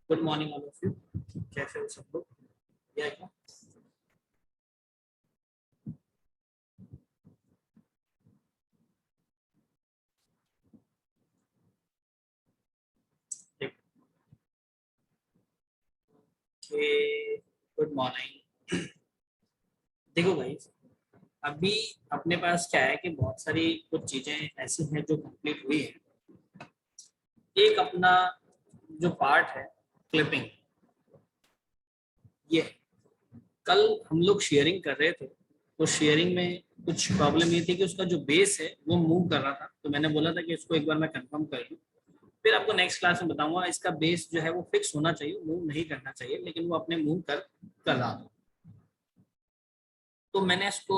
Good morning all of you. कैसे हो सब लोग? क्या क्या गुड मॉर्निंग। देखो भाई, अभी अपने पास क्या है कि बहुत सारी कुछ चीजें ऐसी हैं जो कंप्लीट हुई है। एक अपना जो पार्ट है क्लिपिंग, ये कल हम लोग शेयरिंग कर रहे थे, तो शेयरिंग में कुछ प्रॉब्लम ये थी कि उसका जो बेस है वो मूव कर रहा था। तो मैंने बोला था कि इसको एक बार मैं कंफर्म कर लूँ, फिर आपको नेक्स्ट क्लास में बताऊंगा। इसका बेस जो है वो फिक्स होना चाहिए, मूव नहीं करना चाहिए, लेकिन वो अपने मूव कर रहा था। तो मैंने इसको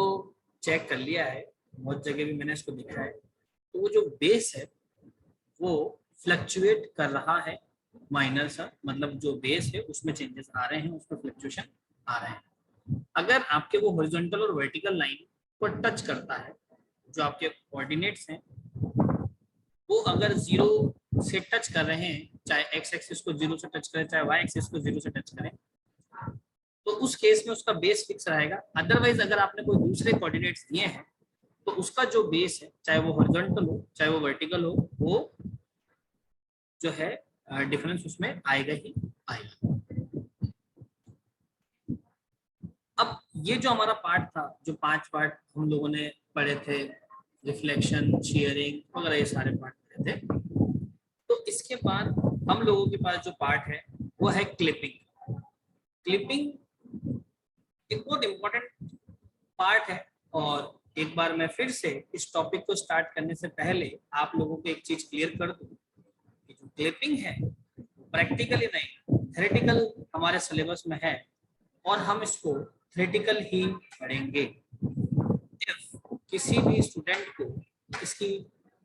चेक कर लिया है, बहुत जगह भी मैंने इसको देखा है। तो वो जो बेस है वो फ्लक्चुएट कर रहा है, माइनर सा, मतलब जो बेस है उसमें चेंजेस आ रहे हैं, उसमें फ्लक्चुएशन आ रहे हैं। अगर आपके वो हॉरिजॉन्टल और वर्टिकल लाइन को टच करता है, जो आपके कोऑर्डिनेट्स हैं वो अगर जीरो से टच कर रहे हैं, चाहे एक्स एक्सिस को जीरो से टच करें, चाहे वाई एक्सिस को जीरो से टच करें, तो उस केस में उसका बेस फिक्स रहेगा। अदरवाइज अगर आपने कोई दूसरे कोऑर्डिनेट्स दिए हैं तो उसका जो बेस है, चाहे वो हॉरिजॉन्टल हो चाहे वो वर्टिकल हो, वो जो है डिफरेंस उसमें आएगा ही आएगा। अब ये जो हमारा पार्ट था, जो 5 पार्ट हम लोगों ने पढ़े थे, रिफ्लेक्शन, शेयरिंग वगैरह, ये सारे पार्ट पढ़े थे। तो इसके बाद हम लोगों के पास जो पार्ट है वो है क्लिपिंग। क्लिपिंग एक बहुत इंपॉर्टेंट पार्ट है। और एक बार मैं फिर से इस टॉपिक को स्टार्ट करने से पहले आप लोगों को एक चीज क्लियर कर दूं कि जो क्लिपिंग है प्रैक्टिकली नहीं, थ्योरेटिकल हमारे सिलेबस में है, और हम इसको थ्योरेटिकल ही पढ़ेंगे। किसी भी स्टूडेंट को इसकी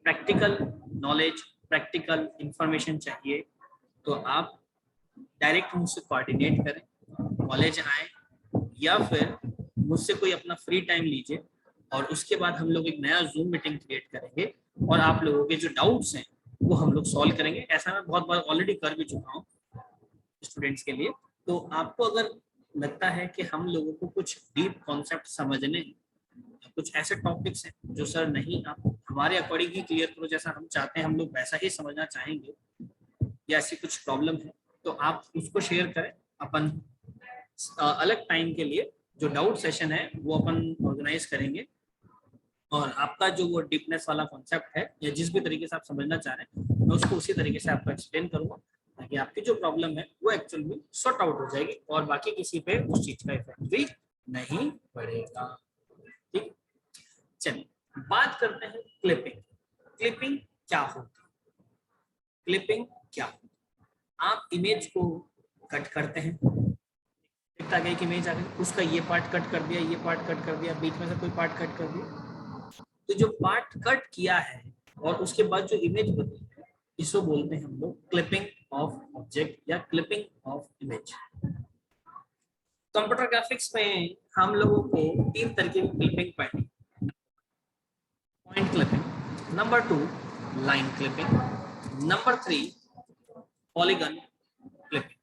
प्रैक्टिकल नॉलेज, प्रैक्टिकल इंफॉर्मेशन चाहिए, तो आप डायरेक्ट मुझसे कोऑर्डिनेट करें, कॉलेज आए, या फिर मुझसे कोई अपना फ्री टाइम लीजिए, और उसके बाद हम लोग एक नया जूम मीटिंग क्रिएट करेंगे और आप लोगों के जो डाउट्स हैं वो हम लोग सॉल्व करेंगे। ऐसा मैं बहुत बार ऑलरेडी कर भी चुका हूँ स्टूडेंट्स के लिए। तो आपको अगर लगता है कि हम लोगों को कुछ डीप कॉन्सेप्ट समझने, कुछ ऐसे टॉपिक्स हैं जो सर नहीं आप हमारे अकॉर्डिंग ही क्लियर करो, जैसा हम चाहते हैं हम लोग वैसा ही समझना चाहेंगे, या ऐसी कुछ प्रॉब्लम है, तो आप उसको शेयर करें। अपन अलग टाइम के लिए जो डाउट सेशन है वो अपन ऑर्गेनाइज करेंगे, और आपका जो वो डीपनेस वाला कॉन्सेप्ट है या जिस भी तरीके से आप समझना चाह रहे हैं, मैं उसको उसी तरीके से आपको एक्सप्लेन करूंगा, ताकि आपकी जो प्रॉब्लम है वो एक्चुअल में सॉर्ट आउट हो जाएगी और बाकी किसी पे उस चीज का इफेक्ट भी नहीं पड़ेगा। ठीक, चलिए बात करते हैं क्लिपिंग। क्लिपिंग क्या होती है? क्लिपिंग क्या होती है? आप इमेज को कट करते हैं, एक आगे एक इमेज आ गई, उसका ये पार्ट कट कर दिया, ये पार्ट कट कर दिया, बीच में से कोई पार्ट कट कर दिया। तो जो पार्ट कट किया है और उसके बाद जो इमेज बनी है, इसको बोलते हैं हम लोग क्लिपिंग ऑफ ऑब्जेक्ट या clipping of image. Computer graphics में हम लोगों को 3 तरीके की क्लिपिंग पढ़ी: point clipping, number 2 line clipping, number 3 polygon clipping.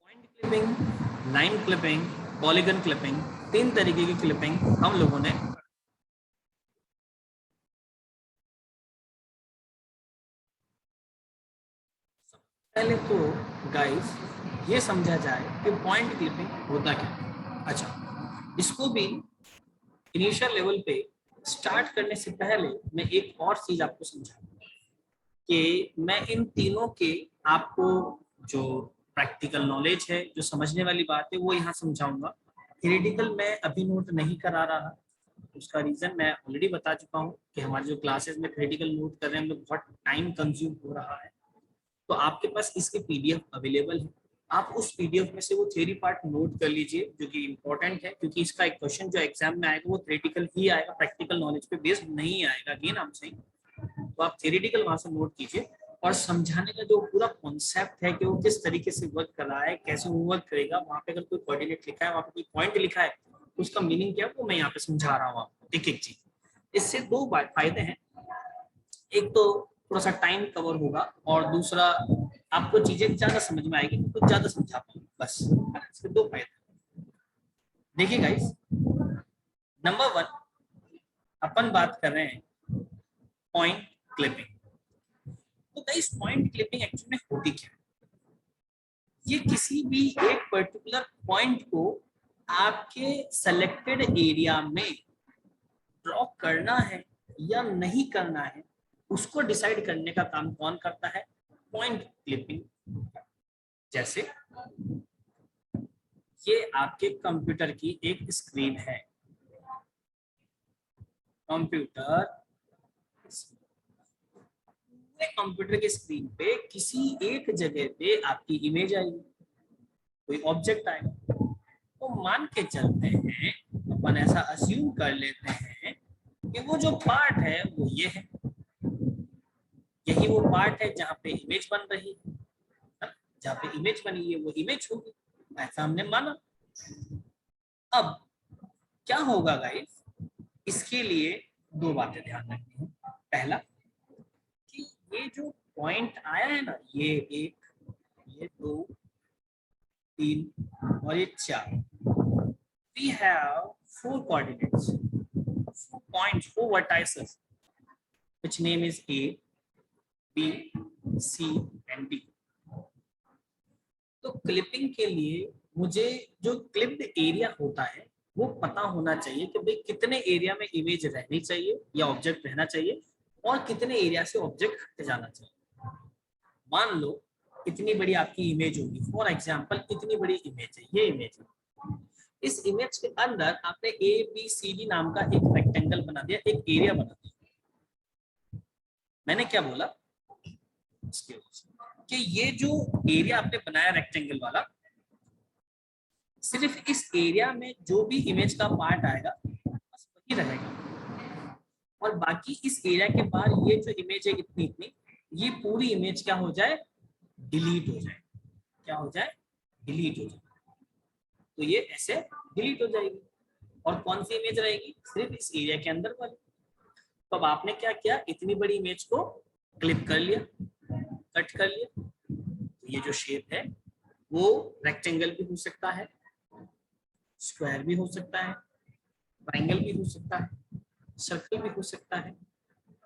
Point clipping, line clipping, polygon clipping, 3 तरीके की क्लिपिंग हम लोगों ने। पहले तो गाइस ये समझा जाए कि पॉइंट क्लिपिंग होता क्या। अच्छा, इसको भी इनिशियल लेवल पे स्टार्ट करने से पहले मैं एक और चीज आपको समझाऊंगा कि मैं इन तीनों के आपको जो प्रैक्टिकल नॉलेज है, जो समझने वाली बात है, वो यहाँ समझाऊंगा। थ्योरेटिकल मैं अभी नोट नहीं करा रहा, उसका रीजन मैं ऑलरेडी बता चुका हूँ कि हमारे जो क्लासेस में थ्योरेटिकल नोट कर रहे हैं हम लोग, बहुत टाइम कंज्यूम हो रहा है। तो आपके पास इसके पीडीएफ अवेलेबल है, आप उस पीडीएफ में से वो थ्योरी पार्ट नोट कर लीजिए, जो कि इंपॉर्टेंट है, क्योंकि इसका एक क्वेश्चन जो एग्जाम में आएगा वो थ्योरेटिकल ही आएगा, प्रैक्टिकल नॉलेज पे बेस्ड नहीं आएगा। अगेन आई एम सेइंग, तो आप थ्योरेटिकल वहां से नोट कीजिए, और समझाने का जो पूरा कॉन्सेप्ट है कि वो किस तरीके से वर्क कर रहा है, कैसे वो वर्क करेगा, वहां पे अगर कोई कोऑर्डिनेट लिखा है, वहां पे कोई पॉइंट लिखा है, तो उसका मीनिंग क्या है वो मैं यहाँ पे समझा रहा हूँ आपको एक एक चीज। इससे 2 फायदे हैं। एक तो थोड़ा सा टाइम कवर होगा और दूसरा आपको चीजें ज्यादा समझ में आएगी, कुछ ज्यादा समझा पाऊंगा बस। इसके दो फायदे। देखिए गाइस, नंबर 1 अपन बात कर रहे हैं पॉइंट क्लिपिंग। तो गाइस पॉइंट क्लिपिंग एक्चुअली में होती क्या है? ये किसी भी एक पर्टिकुलर पॉइंट को आपके सेलेक्टेड एरिया में ड्रॉ करना है या नहीं करना है, उसको डिसाइड करने का काम कौन करता है? Point clipping. जैसे ये आपके कंप्यूटर की एक स्क्रीन है, कंप्यूटर की स्क्रीन पे किसी एक जगह पे आपकी इमेज आएगी, कोई ऑब्जेक्ट आएगा। तो मान के चलते हैं, अपन ऐसा अज्यूम कर लेते हैं कि वो जो पार्ट है वो ये है, यही वो पार्ट है जहाँ पे इमेज बन रही है, जहाँ पे इमेज बनी है वो इमेज होगी, ऐसा हमने माना। अब क्या होगा गाइस, इसके लिए दो बातें ध्यान रखनी है। पहला कि ये जो पॉइंट आया है ना, ये एक, ये दो, तीन और ये 4, we have 4 coordinates, 4 points, 4 vertices, which name is A, B, C and D. तो क्लिपिंग के लिए मुझे जो क्लिप्ड एरिया होता है वो पता होना चाहिए कि भाई कितने एरिया में इमेज रहनी चाहिए या ऑब्जेक्ट रहना चाहिए और कितने एरिया से ऑब्जेक्ट हट जाना चाहिए। मान लो इतनी बड़ी आपकी इमेज होगी, फॉर एग्जांपल इतनी बड़ी इमेज है, ये इमेज है। इस इमेज के अंदर आपने ए बी सी डी नाम का एक रेक्टेंगल बना दिया, एक एरिया बना दिया। मैंने क्या बोला कि ये जो एरिया आपने बनाया रेक्टेंगल वाला, सिर्फ इस एरिया में जो भी इमेज का पार्ट आएगा बस वही रहेगा, और बाकी इस एरिया के बाहर ये जो इमेज है इतनी इतनी, ये पूरी इमेज क्या हो जाए? डिलीट हो जाए। क्या हो जाए? डिलीट हो जाए। तो ये ऐसे डिलीट हो जाएगी, और कौन सी इमेज रहेगी? सिर्फ इस एरिया के अंदर वाली। तो अब आपने क्या किया, इतनी बड़ी इमेज को क्लिप कर लिया, कट कर लिया। तो ये जो शेप है वो रेक्टेंगल भी हो सकता है, स्क्वायर भी हो सकता है, ट्रायंगल भी हो सकता है, सर्कल भी हो सकता है,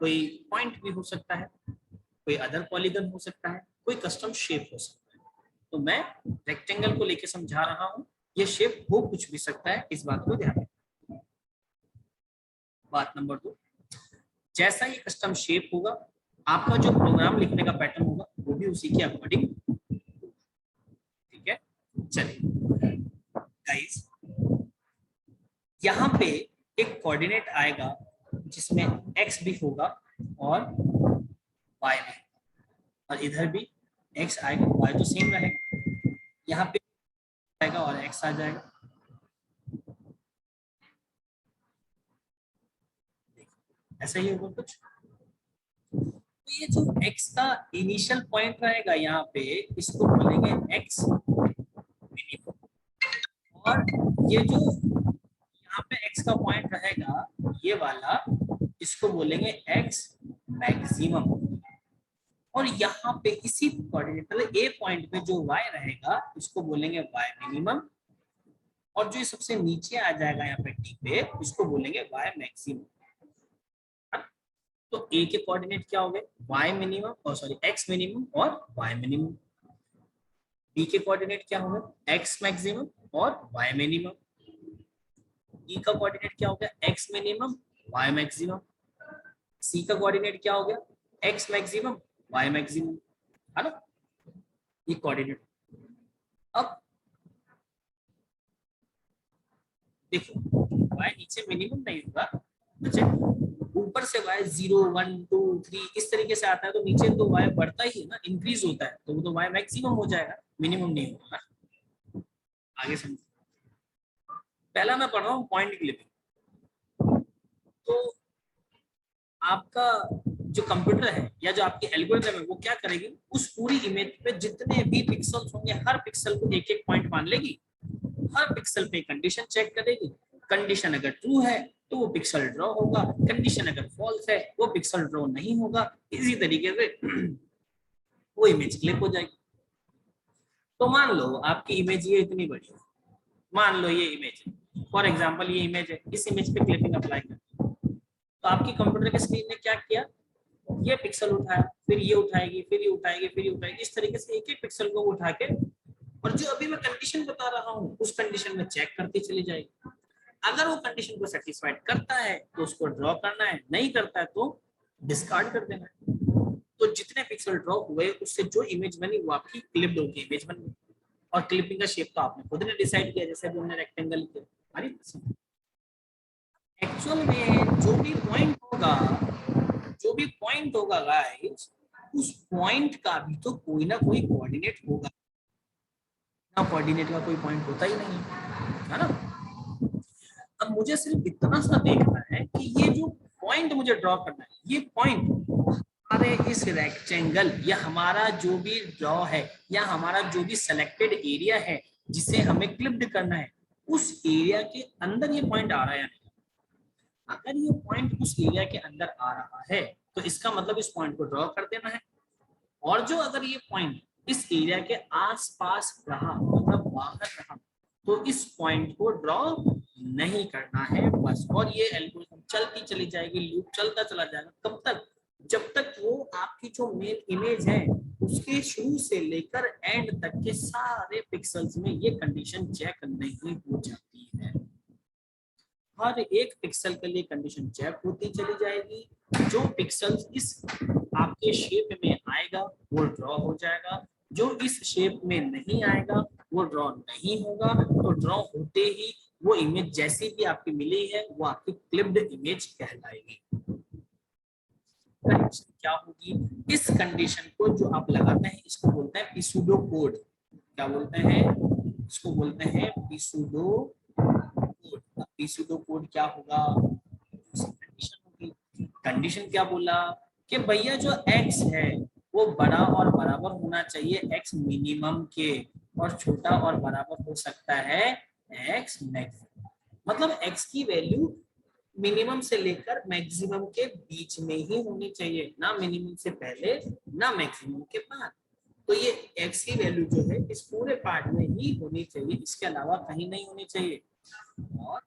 कोई पॉइंट भी हो सकता है, कोई अदर पॉलीगन हो सकता है, कोई कस्टम शेप हो सकता है। तो मैं रेक्टेंगल को लेके समझा रहा हूं, ये शेप हो कुछ भी सकता है, इस बात को ध्यान रखें। बात नंबर 2, जैसा ये कस्टम शेप होगा, आपका जो प्रोग्राम लिखने का पैटर्न होगा वो भी उसी के अकॉर्डिंग। ठीक है, चलिए गाइस, यहाँ पे एक कोऑर्डिनेट आएगा जिसमें x भी होगा और y भी, और इधर भी x आएगा, y तो सेम रहेगा, यहाँ पे आएगा और x आ जाएगा। ऐसा ही होगा कुछ। तो ये जो x का इनिशियल पॉइंट रहेगा यहाँ पे, इसको बोलेंगे x मिनिमम, और ये जो यहाँ पे x का पॉइंट रहेगा ये वाला, इसको बोलेंगे x मैक्सिमम। और यहाँ पे इसी कोऑर्डिनेट मतलब a पॉइंट पे जो y रहेगा इसको बोलेंगे y मिनिमम, और जो सबसे नीचे आ जाएगा यहाँ पे d पे, इसको बोलेंगे y मैक्सिमम। तो a के कोऑर्डिनेट क्या हो गए? y मिनिमम, और सॉरी x मिनिमम और y मिनिमम। b के कोऑर्डिनेट क्या हो गए? x मैक्सिमम और y मिनिमम। e का कोऑर्डिनेट क्या हो गया? x minimum y maximum. c का कोऑर्डिनेट क्या हो गया? x मैक्सिमम y मैक्सिमम, है ना? ये कोऑर्डिनेट। अब देखो y नीचे मिनिमम नहीं होगा, अच्छा ऊपर से y 0 1 2 3 इस तरीके से आता है, तो नीचे तो y बढ़ता ही है ना, इंक्रीज होता है, तो वो तो y मैक्सिमम हो जाएगा, मिनिमम नहीं होगा। आगे समझो, पहला मैं पढ़ रहा हूँ पॉइंट क्लिपिंग। तो आपका जो कंप्यूटर है या जो आपकी एल्गोरिथम है वो क्या करेगी, उस पूरी इमेज पे जितने भी पिक्सल्स होंगे हर पिक्सल को एक एक पॉइंट मान लेगी, हर पिक्सल पे कंडीशन चेक करेगी, कंडीशन अगर ट्रू है तो वो पिक्सल ड्रॉ होगा, कंडीशन अगर फॉल्स है वो पिक्सल ड्रॉ नहीं होगा। इसी तरीके से वो इमेज क्लिप हो जाएगी। तो मान लो आपकी इमेज ये इतनी बड़ी है, मान लो ये इमेज है, फॉर एग्जांपल ये इमेज है, इस इमेज पे क्लिपिंग अप्लाई कर, तो आपकी कंप्यूटर के स्क्रीन ने क्या किया, ये पिक्सल उठाया, फिर ये उठाएगी, फिर ये उठाएगी, फिर ये उठाएगी, इस तरीके से एक एक पिक्सल को उठा के, और जो अभी मैं कंडीशन बता रहा हूँ उस कंडीशन में चेक करती चली जाएगी। अगर वो कंडीशन को सेटिस्फाइड करता है तो उसको ड्रॉ करना है, नहीं करता है तो डिस्कार्ड कर देना है। तो जितने पिक्सल ड्रॉ हुए उससे जो इमेज बनी वो आपकी क्लिप्ड होगी इमेज बन गई। और क्लिपिंग का शेप तो आपने खुद ने डिसाइड किया, जैसे अभी हमने रेक्टेंगल किया। एक्चुअल में जो भी पॉइंट होगा गाइस, उस पॉइंट का भी तो कोई ना कोई कोऑर्डिनेट होगा ना, कोऑर्डिनेट का कोई पॉइंट होता ही नहीं है ना। अब मुझे सिर्फ इतना सा देखना है कि ये जो पॉइंट मुझे ड्रॉ करना है, ये पॉइंट हमारे इस रेक्टेंगल या हमारा जो भी ड्रॉ है या हमारा जो भी सेलेक्टेड एरिया है जिसे हमें क्लिप्ड करना है, उस एरिया के अंदर ये पॉइंट आ रहा है या नहीं। अगर ये पॉइंट उस एरिया के अंदर आ रहा है तो इसका मतलब इस पॉइंट को ड्रॉ कर देना है। और जो अगर ये पॉइंट इस एरिया के आसपास रहा, मतलब बाहर रहा, तो इस पॉइंट को ड्रॉ नहीं करना है बस। और ये एल्गोरिथम चलती चली जाएगी, लूप चलता चला जाएगा तब तक जब तक वो आपकी जो मेन इमेज है उसके शुरू से लेकर एंड तक के सारे पिक्सल्स में ये कंडीशन चेक नहीं हो जाती है। हर एक पिक्सल के लिए कंडीशन चेक होती चली जाएगी। जो पिक्सल्स इस आपके शेप में आएगा वो ड्रॉ हो जाएगा, जो इस शेप में नहीं आएगा वो ड्रॉ नहीं होगा। तो ड्रॉ होते ही वो इमेज जैसी भी आपकी मिली है वो आपकी क्लिप्ड इमेज कहलाएगी। कंडीशन क्या होगी, इस कंडीशन को जो आप लगाते हैं इसको बोलते हैं पिसूडो कोड। क्या बोलते हैं, इसको बोलते हैं पिसूडो कोड। पिसूडो कोड क्या होगा, कंडीशन होगी। कंडीशन क्या बोला कि भैया जो x है वो बड़ा और बराबर होना चाहिए x मिनिमम के, और छोटा और बराबर हो सकता है x मैक्सिमम। मतलब x की वैल्यू मिनिमम से लेकर मैक्सिमम के बीच में ही होनी चाहिए, ना मिनिमम से पहले ना मैक्सिमम के बाद। तो ये x की वैल्यू जो है इस पूरे पार्ट में ही होनी चाहिए, इसके अलावा कहीं नहीं होनी चाहिए। और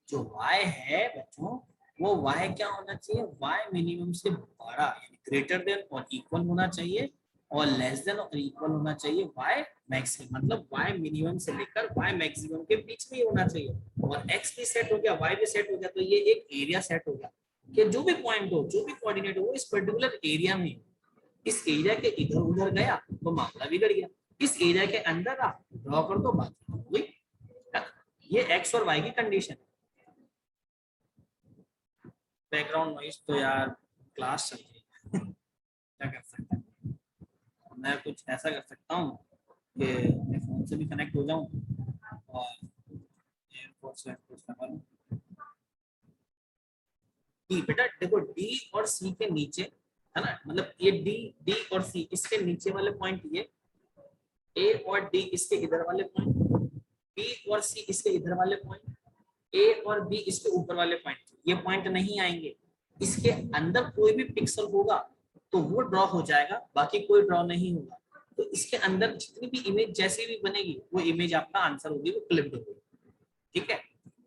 जो y है बच्चों, वो y क्या होना चाहिए, y मिनिमम से बड़ा यानी ग्रेटर देन और इक्वल होना चाहिए, और लेस देन और इक्वल होना चाहिए y मैक्सिमम। मतलब y मिनिमम से लेकर y मैक्सिमम के बीच में ही होना चाहिए। और x भी सेट हो गया, y भी सेट हो गया, तो ये एक एरिया सेट हो गया कि जो भी पॉइंट हो, जो भी कोऑर्डिनेट हो, इस पर्टिकुलर एरिया में, इस एरिया के इधर उधर गया तो मामला बिगड़ गया, इस एरिया के अंदर आ ड्रॉ कर दो, बात हो गई। ये x और y की कंडीशन है। बैकग्राउंड नॉइज तो यार क्लास चल रही है क्या कर सकते हैं। मैं कुछ ऐसा कर सकता हूँ कि अपने फोन से भी कनेक्ट हो जाऊं और एयरपोर्ट से लगा लूं। डी बेटा देखो, डी और सी के नीचे है ना, मतलब ये डी और सी इसके नीचे वाले पॉइंट, ये ए और डी इसके इधर वाले पॉइंट, बी और सी इसके इधर वाले पॉइंट, ए और बी इसके ऊपर वाले पॉइंट, ये पॉइंट नहीं आएंगे। इसके अंदर कोई भी पिक्सल होगा तो वो ड्रॉ हो जाएगा, बाकी कोई ड्रॉ नहीं होगा। तो इसके अंदर जितनी भी इमेज जैसी भी बनेगी वो इमेज आपका आंसर होगी, वो क्लिप्ड होगी। ठीक है।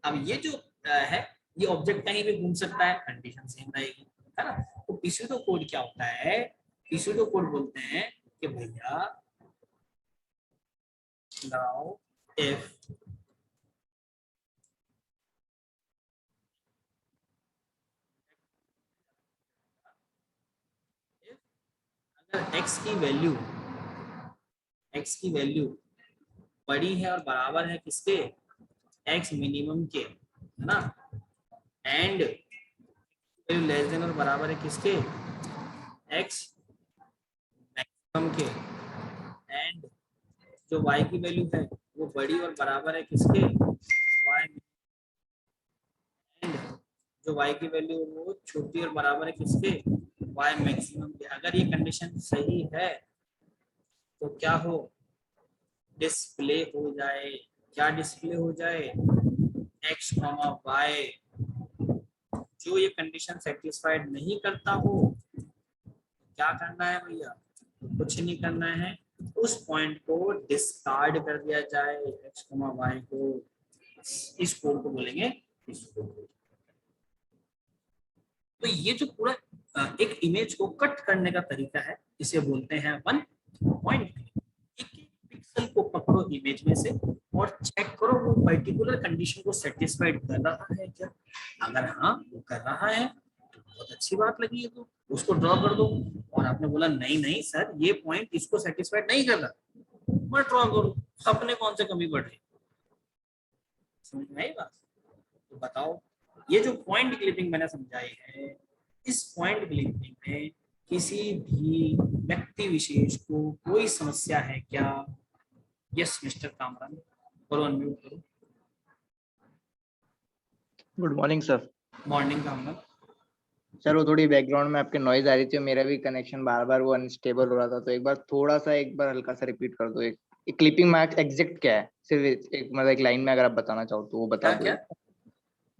अब ये जो है ये ऑब्जेक्ट कहीं भी घूम सकता है, कंडीशन सेम रहेगी, है ना। तो पिसूडो कोड क्या होता है, पिसूडो कोड बोलते हैं कि भैया नाउ इफ अगर x की वैल्यू बड़ी है और बराबर है किसके, x मिनिमम के, है ना, एंड लेस देन और बराबर है किसके, x मैक्सिमम के, एंड जो y की वैल्यू है वो बड़ी और बराबर है किसके, y, एंड जो y की वैल्यू वो छोटी और बराबर है किसके, y मैक्सिमम के। अगर ये कंडीशन सही है तो क्या हो, डिस्प्ले हो जाए। क्या डिस्प्ले हो जाए, x, y जो ये कंडीशन सेटिस्फाइड नहीं करता हो, क्या करना है भैया? कुछ नहीं करना है, उस पॉइंट को डिस्कार्ड कर दिया जाए। एक्स कॉमा वाई को, इस कोड को बोलेंगे इस कोड को। तो ये जो पूरा एक इमेज को कट करने का तरीका है, इसे बोलते हैं वन पॉइंट। एक एक पिक्सल को पकड़ो इमेज में से और चेक करो वो पर्टिकुलर कंडीशन को सेटिस्फाइड कर रहा है क्या। अगर हाँ वो कर रहा है तो बहुत अच्छी बात लगी है, तो उसको ड्रॉ कर दो। और आपने बोला नहीं नहीं सर ये पॉइंट इसको सेटिस्फाइड नहीं कर रहा, मत ड्रॉ करो, अपने कौन से कमी बढ़ रही। समझ में आई बात? तो बताओ, ये जो पॉइंट क्लिपिंग मैंने समझाई है, इस पॉइंट क्लिपिंग में किसी भी व्यक्ति विशेष को कोई समस्या है क्या? यस मिस्टर कामरान, करो अनम्यूट करो। Good morning sir. Morning Kamran. Sir वो थोड़ी बैकग्राउंड में आपके नॉइज आ रही थी, मेरा भी कनेक्शन बार बार वो अनस्टेबल हो रहा था, तो एक बार हल्का सा रिपीट कर दो। एक क्लिपिंग मार्क्स एग्जैक्ट क्या है, सिर्फ एक मतलब एक लाइन में अगर आप बताना चाहो तो वो बता दो।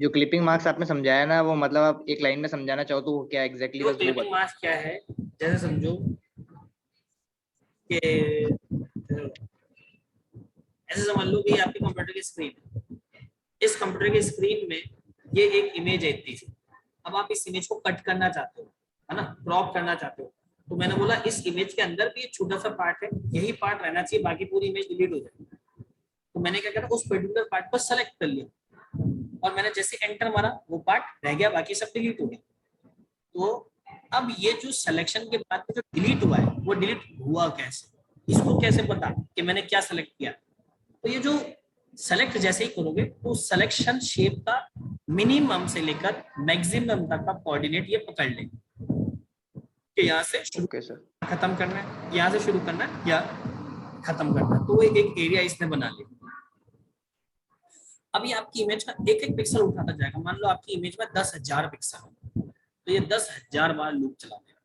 जो क्लिपिंग मार्क्स आपने समझाया ना, वो मतलब आप एक लाइन में समझाना चाहो तो वो क्या एग्जैक्टली, बस वो क्लिपिंग मार्क्स क्या है? जैसे समझो कि ऐसे समझ लो कि आपके कंप्यूटर की स्क्रीन है, इस कंप्यूटर की स्क्रीन में ये एक इमेज है इतनी सी। अब आप इस इमेज को कट करना चाहते हो, है ना, क्रॉप करना चाहते हो, तो मैंने बोला इस इमेज के अंदर भी एक छोटा सा पार्ट है, यही पार्ट रहना चाहिए, बाकी पूरी इमेज डिलीट हो जाए। तो मैंने क्या किया, उस पर्टिकुलर पार्ट पर सेलेक्ट कर लिया और मैंने जैसे एंटर मारा वो पार्ट रह गया, बाकी सब डिलीट हो गया। तो अब ये जो सिलेक्शन के बाद जो डिलीट हुआ है वो डिलीट हुआ कैसे, इसको कैसे पता कि मैंने क्या सेलेक्ट किया? तो ये जो सेलेक्ट जैसे ही करोगे तो सिलेक्शन शेप का मिनिमम से लेकर मैक्सिमम तक का कोऑर्डिनेट ये पकड़ लेंगे कि यहाँ से शुरू खत्म करना है, यहाँ से शुरू करना है या खत्म करना है। तो वो एक एरिया इसने बना लिया। अभी आपकी इमेज का एक एक पिक्सल उठाता जाएगा। मान लो आपकी इमेज में 10,000 पिक्सल है, तो ये 10,000 बार लूप चला देगा।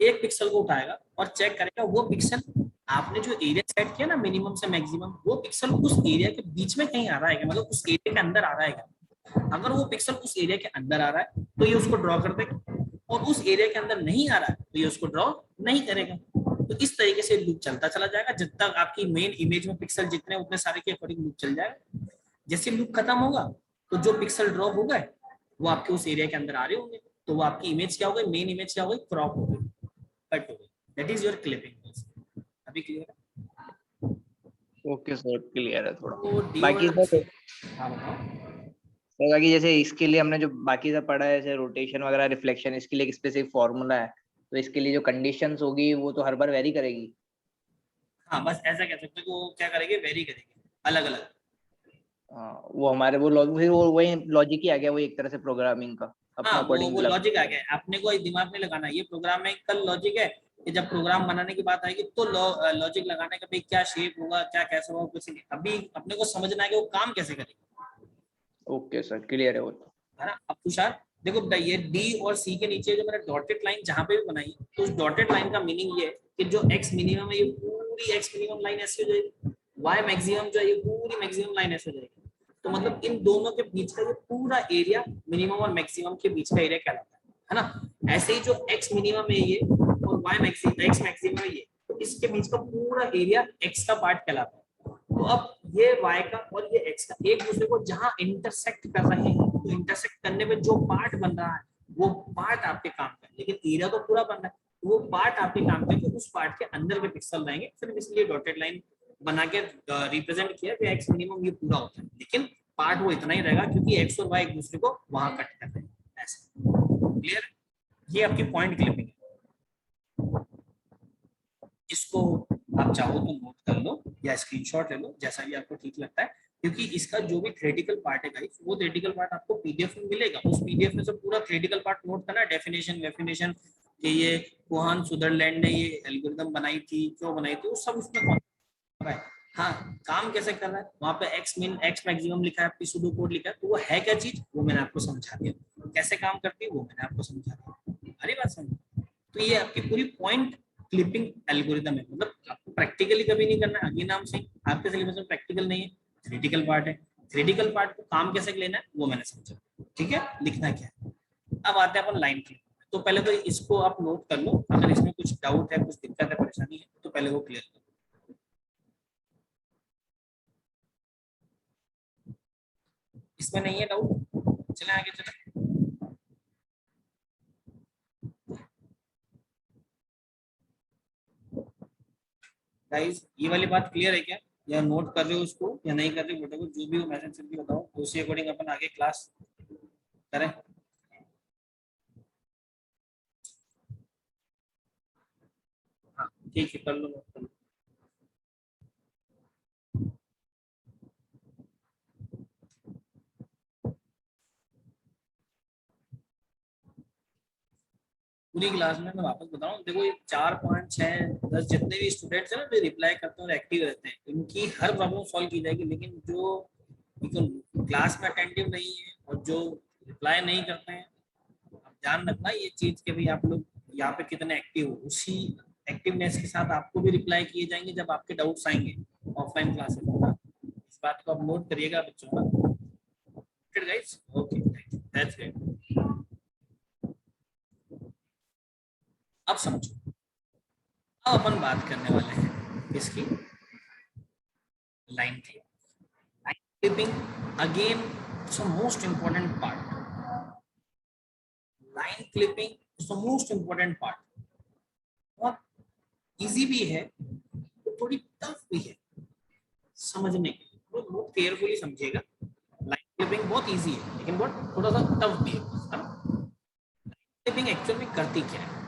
एक पिक्सल को उठाएगा और चेक करेगा वो पिक्सल आपने जो एरिया सेट किया ना मिनिमम से मैक्सिमम, वो पिक्सल उस एरिया के बीच में कहीं आ रहा है, मतलब उस एरिया के अंदर आ रहा है। अगर वो पिक्सल उस एरिया के अंदर आ रहा है तो ये उसको ड्रॉ कर देगा, और उस एरिया के अंदर नहीं आ रहा है तो ये उसको ड्रॉ नहीं करेगा। तो इस तरीके से लूप चलता चला जाएगा जब तक आपकी मेन इमेज में पिक्सल जितने उतने सारे के अकॉर्डिंग लूप चल जाएगा। जैसे लूप खत्म होगा तो जो पिक्सल ड्रॉ हो गए वो आपके उस एरिया के अंदर आ रहे होंगे, तो वो आपकी इमेज क्या हो गई, मेन इमेज क्या हो गई, क्रॉप हो गई, कट हो गई। That is your clipping. अभी क्लियर है? ओके सर, क्लियर है थोड़ा। तो बाकी सर, हाँ बताओ। बाकी जैसे इसके लिए हमने जो बाकी सब पढ़ा है, जैसे रोटेशन वगैरह, रिफ्लेक्शन, इसके लिए एक स्पेसिफिक फॉर्मूला है, तो इसके लिए जो कंडीशंस होगी वो तो हर बार वेरी करेगी। हाँ बस ऐसा कह सकते हो, वो क्या करेंगे, वेरी करेंगे अलग अलग। वो हमारे वो वही लॉजिक ही आ गया, वो एक तरह से प्रोग्रामिंग का अपना हाँ अकॉर्डिंग वो लॉजिक आ गया, आपने को दिमाग में लगाना, ये प्रोग्राम में कल लॉजिक है कि जब प्रोग्राम बनाने की बात आएगी तो लॉजिक लगाने का भाई क्या शेप होगा, क्या कैसे होगा, कुछ नहीं। अभी अपने को समझना है कि वो काम कैसे करेगा। ओके सर, क्लियर है वो तो, है ना। अब तुषार देखो बेटा, ये डी और सी के नीचे जो मैंने डॉटेड लाइन जहां पे भी बनाई, तो उस डॉटेड लाइन का मीनिंग ये है कि जो एक्स मिनिमम है ये पूरी एक्स मिनिमम लाइन ऐसी हो जाएगी, वाई मैक्सिमम जो है ये पूरी मैक्सिमम लाइन ऐसे हो जाएगी। तो मतलब इन दोनों के बीच का ये पूरा एरिया मिनिमम और मैक्सिमम के बीच का एरिया कहलाता है ना। ऐसे ही जो एक्स मिनिमम है ये और वाई मैक्सिमम, एक्स मैक्सिमम है ये, तो इसके बीच का पूरा एरिया एक्स का पार्ट कहलाता है। तो अब ये y का और ये x का एक दूसरे को जहां इंटरसेक्ट कर रहे हैं, तो इंटरसेक्ट करने में जो पार्ट बन रहा है वो पार्ट आपके काम का है, लेकिन एरिया तो पूरा बन रहा है, तो वो पार्ट आपके काम का है, तो उस पार्ट के अंदर के पिक्सल रहेंगे। फिर इसलिए डॉटेड लाइन बना के रिप्रेजेंट किया कि x मिनिमम ये पूरा होता है, लेकिन पार्ट वो इतना ही रहेगा क्योंकि x और y एक दूसरे को वहां कट कर रहे हैं। ऐसे क्लियर है? ये आपकी पॉइंट क्लिपिंग है। इसको आप चाहो तो नोट कर लो या स्क्रीनशॉट ले लो, जैसा भी आपको ठीक लगता है, क्योंकि इसका जो भी थ्योरेटिकल पार्ट है गाइस, वो थ्योरेटिकल पार्ट आपको पीडीएफ में मिलेगा। उस पीडीएफ में से पूरा थ्योरेटिकल पार्ट नोट करना, डेफिनेशन वेफिनेशन कि ये कोहान सुदरलैंड ने ये एल्गोरिथम बनाई थी, क्यों बनाई थी, वो सब उसमें है। हाँ, काम कैसे कर रहा है, वहां पे एक्स मिन एक्स मैक्सिमम लिखा है, सूडो कोड लिखा है, तो वो है क्या चीज वो मैंने आपको समझा दिया, कैसे काम करती है वो मैंने आपको समझा दिया। अरे बात समझ। तो ये आपकी पूरी पॉइंट क्लिपिंग एल्गोरिथम है, मतलब आपको प्रैक्टिकली कभी नहीं करना है। आगे नाम से आपके सिलेबस में प्रैक्टिकल नहीं है, थ्योरेटिकल पार्ट है। थ्योरेटिकल पार्ट को काम कैसे लेना है वो मैंने समझा। ठीक है, लिखना क्या है। अब आते हैं अपन लाइन क्लिप। तो पहले तो इसको आप नोट कर लो, अगर इसमें कुछ डाउट है, कुछ दिक्कत है, परेशानी है, तो पहले वो क्लियर करो। इसमें नहीं है डाउट, चले आगे चले। गाइस ये वाली बात क्लियर है क्या, या नोट कर रहे हो उसको या नहीं कर रहे हो, बताओ, जो भी हो मैसेज करके बताओ, तो उसी अकॉर्डिंग अपन आगे क्लास करें। हाँ ठीक है, कर लो नोट कर लो। पूरी क्लास में मैं वापस बता रहा हूँ, देखो ये 4 5 6 10 जितने भी स्टूडेंट्स हैं ना जो रिप्लाई करते हैं और एक्टिव रहते हैं, इनकी हर प्रॉब्लम सॉल्व की जाएगी। लेकिन जो क्लास में अटेंटिव नहीं है और जो रिप्लाई नहीं करते हैं, आप ध्यान रखना ये चीज के भी, आप लोग यहाँ पे कितने एक्टिव हो, उसी एक्टिवनेस के साथ आपको भी रिप्लाई किए जाएंगे जब आपके डाउट्स आएंगे ऑफलाइन क्लासेस में। इस बात को आप नोट करिएगा बच्चों ना। Guys okay, that's it. अब समझो, अब अपन बात करने वाले हैं इसकी line clip. Line clipping again it's the most important part. Line clipping is the most important part. बहुत इजी भी है तो थोड़ी टफ भी है समझने के लिए, तो बहुत केयरफुली समझिएगा। लाइन क्लिपिंग बहुत इजी है लेकिन बहुत थोड़ा सा टफ भी है। क्लिपिंग एक्चुअल में करती क्या है,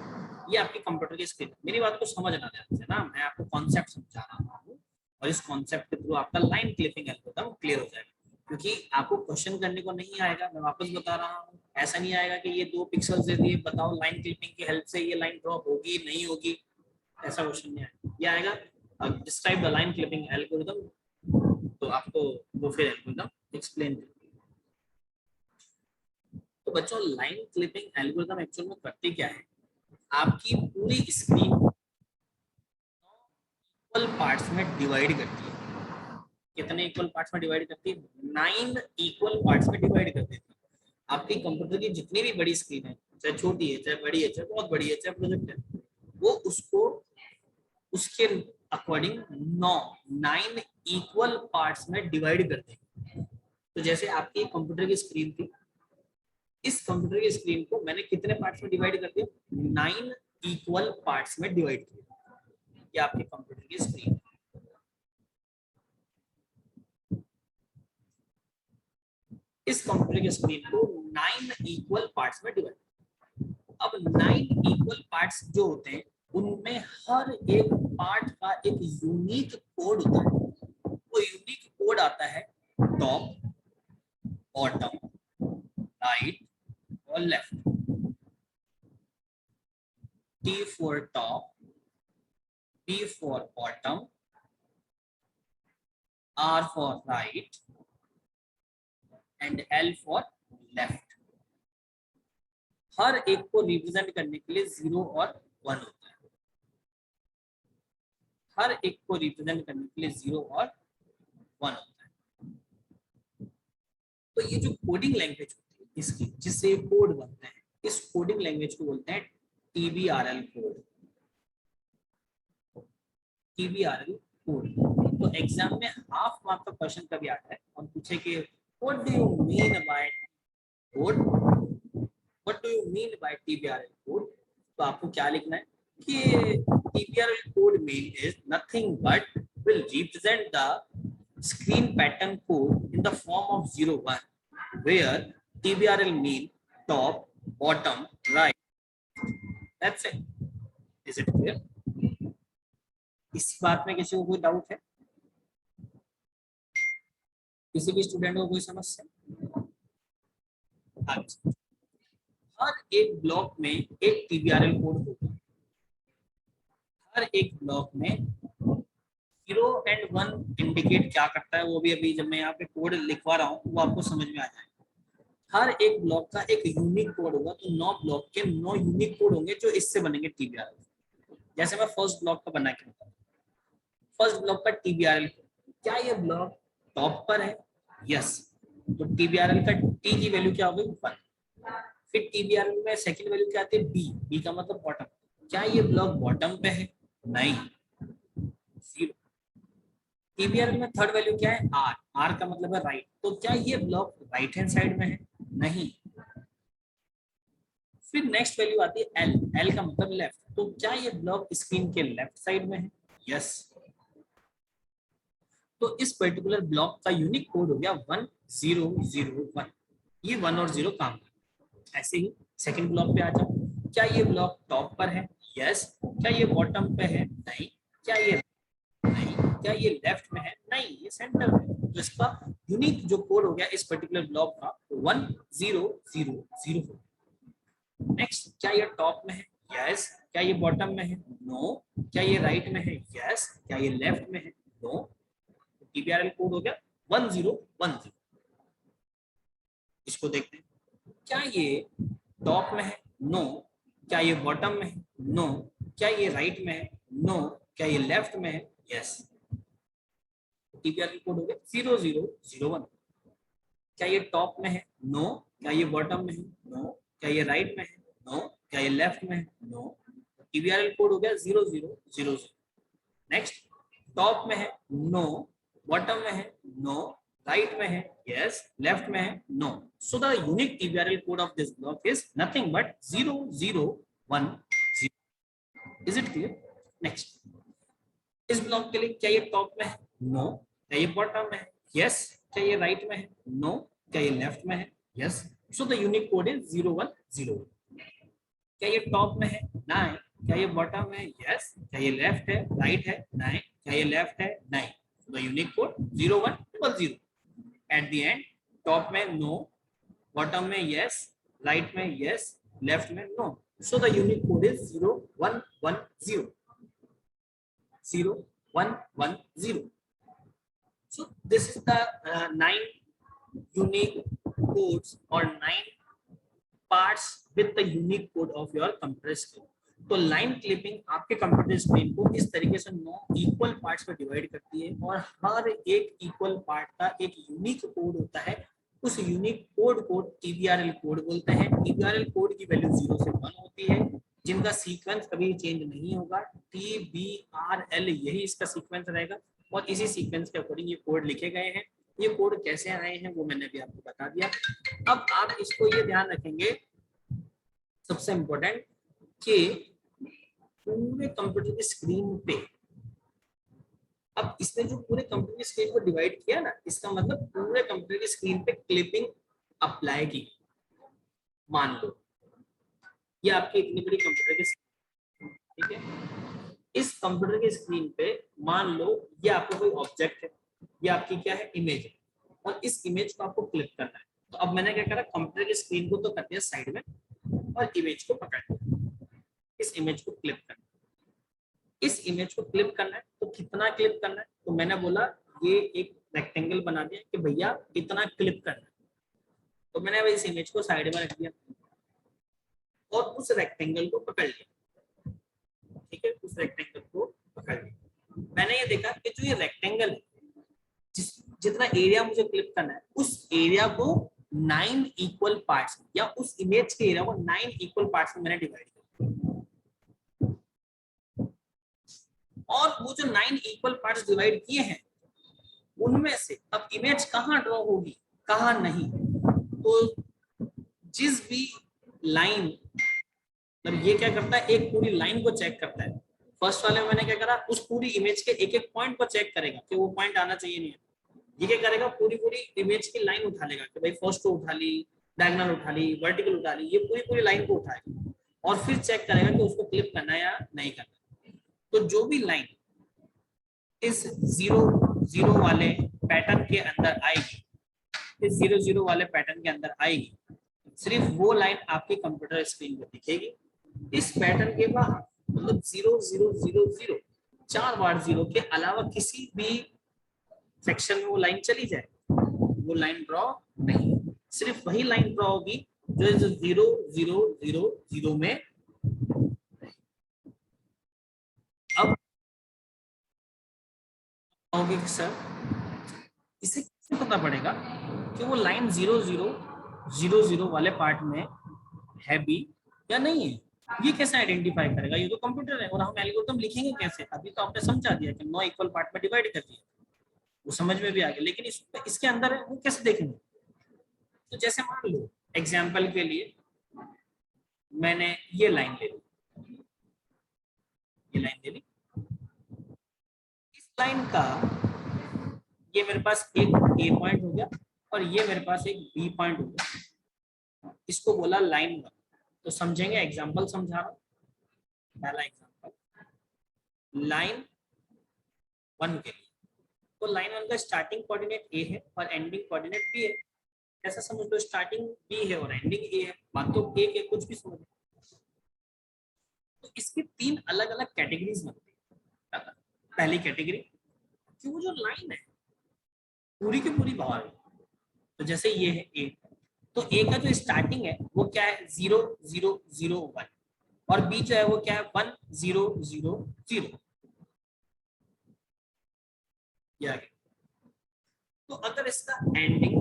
ये आपकी कंप्यूटर की स्क्रीन। मेरी बात को समझना ध्यान से ना, मैं आपको कॉन्सेप्ट समझा रहा हूँ और इस कॉन्सेप्ट के थ्रू आपका लाइन क्लिपिंग एल्गोरिथम क्लियर हो जाएगा। क्योंकि आपको क्वेश्चन करने को नहीं आएगा, मैं वापस बता रहा हूँ, ऐसा नहीं आएगा कि ये 2 पिक्सल दे दिए, बताओ लाइन क्लिपिंग की हेल्प से ये लाइन ड्रॉ होगी नहीं होगी, ऐसा क्वेश्चन नहीं आएगा। ये आएगा describe the line clipping algorithm, तो आपको वो फिर एल्गोरिथम एक्सप्लेन करेगा। तो बच्चों लाइन क्लिपिंग एल्गोरिथम एक्चुअल में करती क्या है, आपकी पूरी स्क्रीन इक्वल पार्ट्स में डिवाइड करती है। कितने इक्वल पार्ट्स में डिवाइड करती है? 9 इक्वल पार्ट्स में डिवाइड कर देती है। आपकी कंप्यूटर की जितनी भी बड़ी स्क्रीन है, चाहे छोटी है, चाहे बड़ी है, चाहे बहुत बड़ी है, चाहे प्रोजेक्ट है, वो उसको उसके अकॉर्डिंग 9 इक्वल पार्ट्स में डिवाइड करते हैं। तो जैसे आपकी कंप्यूटर की स्क्रीन थी, इस कंप्यूटर की स्क्रीन को मैंने कितने पार्ट्स में डिवाइड कर दिया? 9 इक्वल पार्ट्स में डिवाइड किया। ये आपके कंप्यूटर की स्क्रीन। इस कंप्यूटर की स्क्रीन को 9 इक्वल पार्ट्स में डिवाइड। अब 9 इक्वल पार्ट्स जो होते हैं उनमें हर एक पार्ट का एक यूनिक कोड होता है। वो यूनिक कोड आता है टॉप, बॉटम, राइट और left. T for top, B for bottom, R for right and L for left। हर एक को रिप्रेजेंट करने के लिए 0 और 1 होता है। हर एक को रिप्रेजेंट करने के लिए 0 और 1 होता है। तो ये जो कोडिंग लैंग्वेज होती है इसकी, जिससे कोड बनते हैं, इस कोडिंग लैंग्वेज को बोलते हैं TBRL कोड। TBRL code. तो एग्जाम में हाफ मार्क का क्वेश्चन कभी आता है और पूछे कि what do you mean by code, what do you mean by TBRL code, तो आपको क्या लिखना है कि TBRL code mean is nothing but will represent the screen pattern code in the form of 0 1, where TBRL mean top, bottom, right. That's it. Is it clear? इस बात में किसी को कोई डाउट है? किसी भी स्टूडेंट को कोई समस्या? हर एक ब्लॉक में एक TBRL कोड होगा। हर एक ब्लॉक में 0 और 1 इंडिकेट क्या करता है, वो भी अभी जब मैं यहाँ पे कोड लिखवा रहा हूँ वो आपको समझ में आ जाएगा। हर एक ब्लॉक का एक यूनिक कोड होगा, तो 9 ब्लॉक के 9 यूनिक कोड होंगे जो इससे बनेंगे TBRL। जैसे मैं फर्स्ट ब्लॉक का बना के बताऊँ, फर्स्ट ब्लॉक का TBRL, क्या ये ब्लॉक टॉप पर है? यस। तो TBRL का T की वैल्यू क्या हो गई 1। फिर TBRL में सेकंड वैल्यू क्या आती है B का मतलब बॉटम। क्या ये ब्लॉक बॉटम पे है? नहीं, 0। TBRL में थर्ड वैल्यू क्या है R का मतलब है राइट, तो क्या ये ब्लॉक राइट हैंड साइड में है? नहीं। फिर नेक्स्ट वैल्यू आती है L का मतलब लेफ्ट, तो क्या ये ब्लॉक स्क्रीन के लेफ्ट साइड में है? यस। तो इस पर्टिकुलर ब्लॉक का यूनिक कोड हो गया 1001। ये 1 और 0 काम है। ऐसे ही सेकंड ब्लॉक पे आ जाओ। क्या ये ब्लॉक टॉप पर है? यस। क्या ये बॉटम पे है? नहीं। क्या ये नहीं। क्या ये लेफ्ट में है? नहीं, ये सेंटर में। तो इसका यूनिक जो कोड हो गया इस पर्टिकुलर ब्लॉक का 1000। नेक्स्ट, क्या ये टॉप में है? यस। क्या ये बॉटम में है? नो। क्या ये राइट में है? यस। क्या ये लेफ्ट में है? नो। TBRL कोड हो गया 1010। इसको देखते हैं। क्या ये टॉप में है? नो। क्या ये बॉटम में है? नो। क्या ये राइट में है? नो। क्या ये लेफ्ट में है? यस। TBRL कोड हो गया 0001। क्या ये टॉप में है? नो। क्या ये बॉटम में है? नो। क्या ये राइट में है? नो। क्या ये लेफ्ट में है? नो। TBRL कोड हो गया 0000। नेक्स्ट, टॉप में है? नो। बॉटम में है? नो। राइट में है? यस। लेफ्ट में है? No. So the unique TBRL code of this block is nothing but 0010। Is it clear? Next, इस ब्लॉक के लिए क्या ये टॉप में है? नो। क्या ये बॉटम में है? यस। क्या ये राइट में है? नो। क्या ये लेफ्ट में है? Yes. So the unique code is 0101। क्या ये टॉप में है? नहीं। क्या ये बॉटम में है? यस। क्या ये लेफ्ट है? राइट है? नहीं। क्या ये लेफ्ट है? नहीं। So the unique code 0110। At the end, top में नो, बॉटम में यस, राइट में यस, लेफ्ट में no. So the unique code is 0110। 0110. So this is the 9 unique codes or 9 parts with the unique code of your computer screen. तो line clipping आपके computer screen को इस तरीके से 9 equal parts में divide करती है और हर एक इक्वल पार्ट का एक यूनिक कोड होता है। उस यूनिक कोड को TBRL कोड बोलते हैं। TBRL कोड की वैल्यू 0 से 1 होती है, जिनका सीक्वेंस कभी चेंज नहीं होगा। TBRL यही इसका सीक्वेंस रहेगा और इसी सीक्वेंस के अकॉर्डिंग ये कोड लिखे गए हैं। ये कोड कैसे आए हैं वो मैंने भी आपको बता दिया। अब आप इसको ये ध्यान रखेंगे, सबसे इम्पोर्टेंट, कि पूरे कंप्यूटर की स्क्रीन पे, अब इसने जो पूरे कंप्यूटर की स्क्रीन को डिवाइड किया ना, इसका मतलब पूरे कंप्यूटर की स्क्रीन पे क्लिपिंग अप्लाई की। मान लो ये आपकी इतनी बड़ी कंप्यूटर की स्क्रीन, ठीक है। इस कंप्यूटर की स्क्रीन पे मान लो ये आपका कोई ऑब्जेक्ट है, ये आपकी क्या है, इमेज है, और इस इमेज को आपको क्लिप करना है। तो अब मैंने क्या करा, कंप्यूटर की स्क्रीन को तो कर दिया साइड में और इमेज को पकड़ लिया। इस इमेज को क्लिप करना, इस इमेज को क्लिप करना है। तो कितना क्लिप करना है, तो मैंने बोला ये एक रेक्टेंगल बना दिया कि भैया इतना क्लिप करना है। तो मैंने अब इस इमेज को साइड में रख दिया और उस रेक्टेंगल को पकड़ लिया, ठीक है। उस रेक्टेंगल को पकड़ लिया, मैंने ये देखा कि जो ये रेक्टेंगल है, जितना एरिया मुझे क्लिप करना है, उस एरिया को 9 इक्वल पार्ट्स या उस इमेज के एरिया को 9 इक्वल पार्ट्स में मैंने डिवाइड किया। और वो जो 9 इक्वल पार्ट्स डिवाइड किए हैं, उनमें से अब इमेज कहाँ ड्रॉ होगी, कहाँ नहीं। तो जिस भी लाइन, मतलब ये क्या करता है, एक पूरी लाइन को चेक करता है। फर्स्ट वाले में मैंने क्या करा, उस पूरी इमेज के एक एक पॉइंट को चेक करेगा कि वो पॉइंट आना चाहिए नहीं है। ये क्या करेगा, पूरी पूरी इमेज की लाइन उठा लेगा कि भाई फर्स्ट को उठा ली, डायगोनल उठा ली, वर्टिकल उठा ली, ये पूरी पूरी लाइन को उठाएगा और फिर चेक करेगा कि उसको क्लिप करना है या नहीं करना। तो जो भी लाइन इस 0 वाले पैटर्न के अंदर आएगी, इस 0 वाले पैटर्न के अंदर आएगी, सिर्फ वो लाइन आपके कंप्यूटर स्क्रीन पर दिखेगी। इस पैटर्न के बाहर, मतलब 0 0 0 0 4 बार 0 के अलावा किसी भी सेक्शन में वो लाइन चली जाए, वो लाइन ड्रॉ नहीं, सिर्फ वही लाइन ड्रॉ होगी जो इस 0 0 0 0 में। अब कहोगे सर इसे कैसे पता पड़ेगा कि वो लाइन 0 0 0 0 वाले पार्ट में है भी या नहीं है। ये कैसे आइडेंटिफाई करेगा? ये तो कंप्यूटर है। और हम एल्गोरिथम लिखेंगे कैसे? अभी तो आपने समझा दिया कि 9 इक्वल पार्ट में डिवाइड कर दिया, वो समझ में भी आ गया, लेकिन इसके अंदर है वो कैसे देखेंगे? तो जैसे मान लो एग्जाम्पल के लिए मैंने ये लाइन ले ली, ये लाइन ले ली, इस लाइन का ये मेरे पास एक ए पॉइंट हो गया और ये मेरे पास एक बी पॉइंट हो गया, इसको बोला लाइन 1। तो समझेंगे, एग्जाम्पल समझा रहा हूं। पहला एग्जाम्पल लाइन 1 के लिए, तो लाइन 1 का स्टार्टिंग कोऑर्डिनेट ए है और एंडिंग कोऑर्डिनेट बी है। ऐसा समझ लो स्टार्टिंग बी है और एंडिंग ए है, बात तो ए के कुछ भी समझ। तो इसकी 3 अलग अलग कैटेगरीज बनती है। पहली कैटेगरी कि वो जो लाइन है पूरी की पूरी बाहर है, तो जैसे ये है ए, तो ए का जो स्टार्टिंग है वो क्या है 0 0 0 1 और बी जो है वो क्या है 1 0 0 0। तो अगर इसका एंडिंग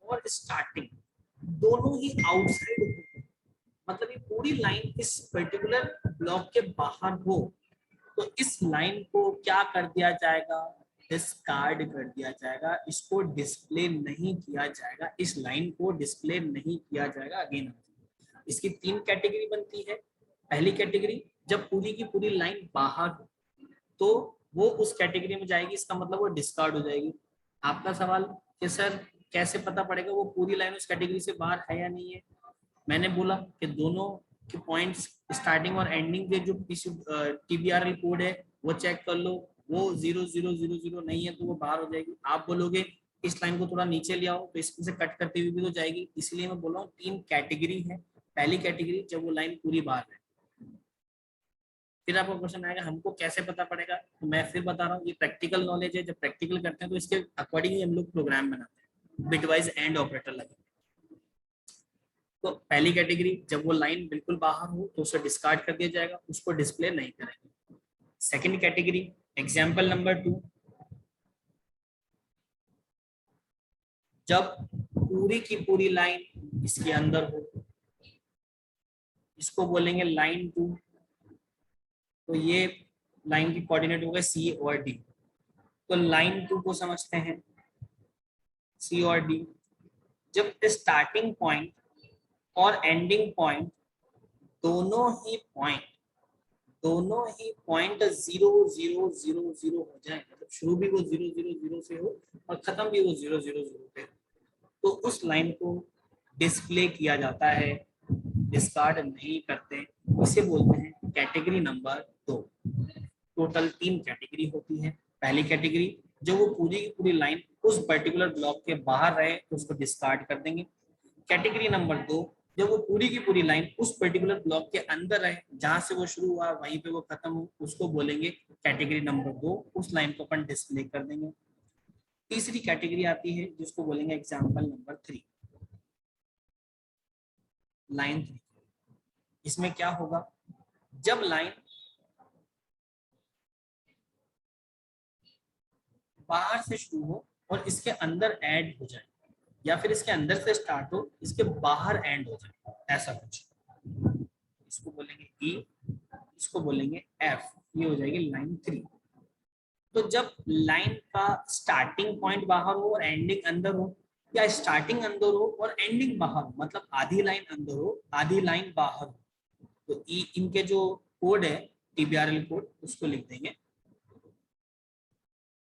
और स्टार्टिंग दोनों ही आउटसाइड हो, मतलब ये पूरी लाइन इस पर्टिकुलर ब्लॉक के बाहर हो, तो इस लाइन को क्या कर दिया जाएगा? डिस्कार्ड कर दिया जाएगा, इसको डिस्प्ले नहीं किया जाएगा, इस लाइन को डिस्प्ले नहीं किया जाएगा। अगेन इसकी 3 कैटेगरी बनती है। पहली कैटेगरी जब पूरी की पूरी लाइन बाहर हो तो वो उस कैटेगरी में जाएगी, इसका मतलब वो डिस्कार्ड हो जाएगी। आपका सवाल कि सर कैसे पता पड़ेगा वो पूरी लाइन उस कैटेगरी से बाहर है या नहीं है? मैंने बोला कि दोनों के पॉइंट्स स्टार्टिंग और एंडिंग के जो TBRL कोड है वो चेक कर लो, वो 0 0 0 0 नहीं है तो वो बाहर हो जाएगी। आप बोलोगे इस लाइन को थोड़ा नीचे ले आओ तो इससे कट करते हुए भी तो जाएगी। इसलिए मैं बोल रहा हूँ 3 कैटेगरी है। पहली कैटेगरी जब वो लाइन पूरी बाहर है। फिर आपको क्वेश्चन आएगा हमको कैसे पता पड़ेगा? तो मैं फिर बता रहा हूँ, ये प्रैक्टिकल नॉलेज है। जब प्रैक्टिकल करते हैं तो इसके अकॉर्डिंग ही हम लोग प्रोग्राम बनाते हैं, बिटवाइज एंड ऑपरेटर लगे। तो पहली कैटेगरी जब वो लाइन बिल्कुल बाहर हो तो उसे डिस्कार्ड कर दिया जाएगा, उसको डिस्प्ले नहीं करेंगे। सेकंड कैटेगरी एग्जांपल नंबर 2, जब पूरी की पूरी लाइन इसके अंदर हो, इसको बोलेंगे लाइन 2। तो ये लाइन की कोऑर्डिनेट होगा C और D। तो लाइन 2 को समझते हैं C और D। जब स्टार्टिंग पॉइंट और एंडिंग पॉइंट दोनों ही पॉइंट 0 0 0 0 हो जाए, मतलब शुरू भी वो 0 0 0 से हो और खत्म भी वो 0 0 0 पे, तो उस लाइन को डिस्प्ले किया जाता है, डिस्कार्ड नहीं करते। इसे बोलते हैं कैटेगरी नंबर 2। टोटल 3 कैटेगरी होती है। पहली कैटेगरी जो वो पूरी की पूरी लाइन उस पर्टिकुलर ब्लॉक के बाहर रहे तो उसको डिस्कार्ड कर देंगे। कैटेगरी नंबर 2 जब वो पूरी की पूरी लाइन उस पर्टिकुलर ब्लॉक के अंदर रहे, जहां से वो शुरू हुआ वहीं पे वो खत्म हो, उसको बोलेंगे कैटेगरी नंबर 2। उस लाइन को अपन डिस्प्ले कर देंगे। तीसरी कैटेगरी आती है जिसको बोलेंगे एग्जाम्पल नंबर 3, लाइन 3। इसमें क्या होगा? जब लाइन बाहर से शुरू हो और इसके अंदर ऐड हो जाए, या फिर इसके अंदर से स्टार्ट हो इसके बाहर एंड हो जाए, ऐसा कुछ, इसको बोलेंगे E, इसको बोलेंगे F। ये हो जाएगी लाइन 3। तो जब लाइन का स्टार्टिंग पॉइंट बाहर हो और एंडिंग अंदर हो, या स्टार्टिंग अंदर हो और एंडिंग बाहर हो, मतलब आधी लाइन अंदर हो आधी लाइन बाहर हो, तो E इनके जो कोड है TBRL कोड उसको लिख देंगे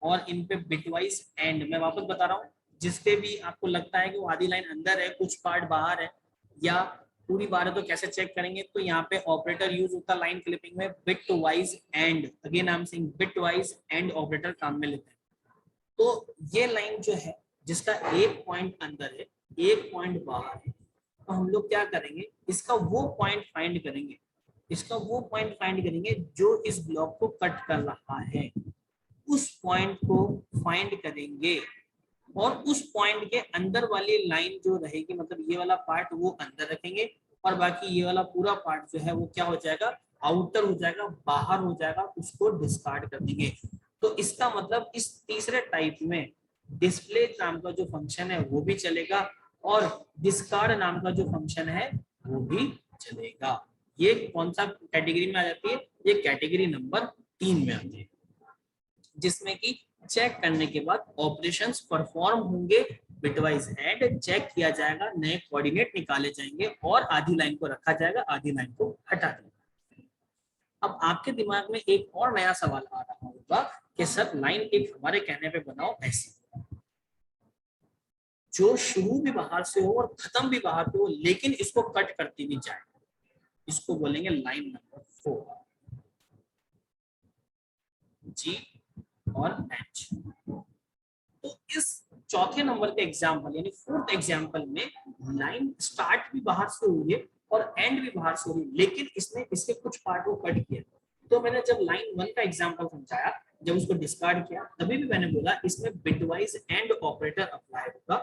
और इन पे बिटवाइज एंड, मैं वापस बता रहा हूँ, जिसपे भी आपको लगता है कि वो आधी लाइन अंदर है कुछ पार्ट बाहर है या पूरी बाहर है तो कैसे चेक करेंगे? तो यहाँ पे ऑपरेटर यूज होता है लाइन क्लिपिंग में, bit wise and. Again I am saying bit wise and operator काम में लेते हैं। तो ये लाइन जो है जिसका एक पॉइंट अंदर है एक पॉइंट बाहर है, तो हम लोग क्या करेंगे? इसका वो पॉइंट फाइंड करेंगे, इसका वो पॉइंट फाइंड करेंगे जो इस ब्लॉक को कट कर रहा है, उस पॉइंट को फाइंड करेंगे और उस पॉइंट के अंदर वाली लाइन जो रहेगी, मतलब ये वाला पार्ट वो अंदर रखेंगे और बाकी ये वाला पूरा पार्ट जो है वो क्या हो जाएगा? आउटर हो जाएगा, बाहर हो जाएगा, उसको डिस्कार्ड कर देंगे। तो इसका मतलब इस तीसरे टाइप में डिस्प्ले नाम का जो फंक्शन है वो भी चलेगा, और डिस्कार्ड नाम का जो फंक्शन है वो भी चलेगा। ये कौन सा कैटेगरी में आ जाती है? ये कैटेगरी नंबर 3 में आती है, जिसमें कि चेक करने के बाद ऑपरेशंस परफॉर्म होंगे, बिटवाइज एंड चेक किया जाएगा, नए कोऑर्डिनेट निकाले जाएंगे और आधी लाइन को रखा जाएगा, आधी लाइन को हटा दिया। अब आपके दिमाग में एक और नया सवाल आ रहा होगा कि सर लाइन एक हमारे कहने पे बनाओ ऐसी जो शुरू भी बाहर से हो और खत्म भी बाहर से हो, लेकिन इसको कट करती भी जाए, इसको बोलेंगे लाइन नंबर 4, जी और एच। तो इस चौथे नंबर के एग्जाम्पल यानी फोर्थ एग्जाम्पल में लाइन स्टार्ट भी बाहर से हुई है और एंड भी बाहर से हुई, लेकिन इसने इसके कुछ पार्ट को कट किया। तो मैंने जब लाइन 1 का एग्जाम्पल समझाया, जब उसको डिस्कार्ड किया, तभी भी मैंने बोला इसमें बिटवाइज एंड ऑपरेटर अप्लाई होगा